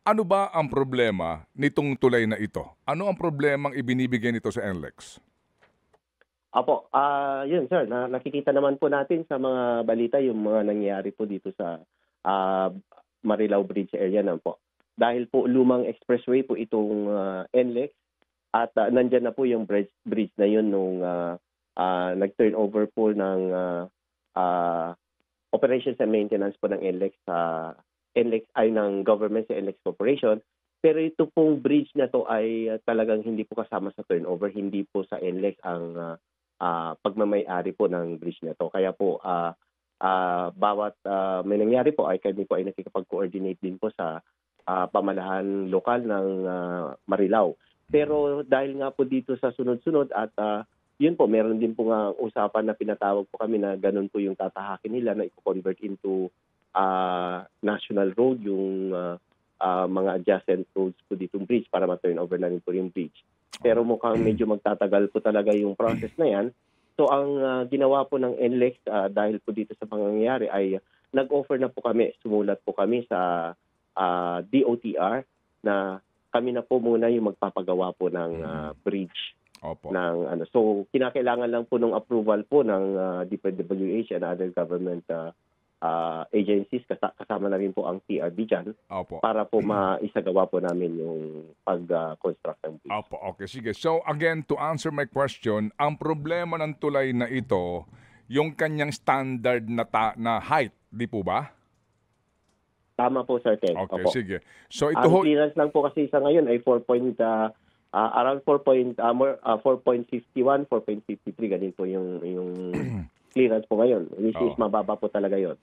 Ano ba ang problema nitong tulay na ito? Ano ang problemang ibinibigay nito sa NLEX? Opo, yun sir, nakikita naman po natin sa mga balita yung mga nangyayari po dito sa, ah, Marilao Bridge area na po. Dahil po lumang expressway po itong, NLEX at, nandiyan na po yung bridge na yun nung, nag-turnover po ng, ah, operations and maintenance po ng NLEX sa NLEX ay ng government sa NLEX Corporation. Pero ito pong bridge na 'to ay talagang hindi po kasama sa turnover, hindi po sa NLEX ang, pagmamay-ari po ng bridge na 'to. Kaya po, bawat, may nangyari po ay kami po ay nakikipag-coordinate din po sa, pamahalaan lokal ng, Marilao. Pero dahil nga po dito sa sunod-sunod at, yun po meron din po nga usapan na pinatawag po kami na gano'n po yung tatahakin nila na iko-convert into, national road yung, mga adjacent roads po ditong bridge para ma-turn over na rin po yung bridge. Pero mukhang medyo magtatagal po talaga yung process na 'yan. So ang, ginawa po ng NLEX, dahil po dito sa pangyayari ay nag-offer na po kami, sumulat po kami sa, DOTR na kami na po muna yung magpapagawa po ng, bridge Opo. ng ano. So kinakailangan lang po ng approval po ng, DPWH and other government, agencies kasama na rin po ang TRB diyan Opo. para po maisagawa po namin yung pag-construct ng bridge. Opo, okay, sige. So again, to answer my question, ang problema ng tulay na ito, yung kanyang standard na height, 'di po ba? Tama po, Sir Ted, Okay, opo. sige. So ito Ang ho clearance lang po kasi sa ngayon ay around 4.51, 4.53 ganon po yung clearance po ngayon, which is oo. mababa po talaga 'yon.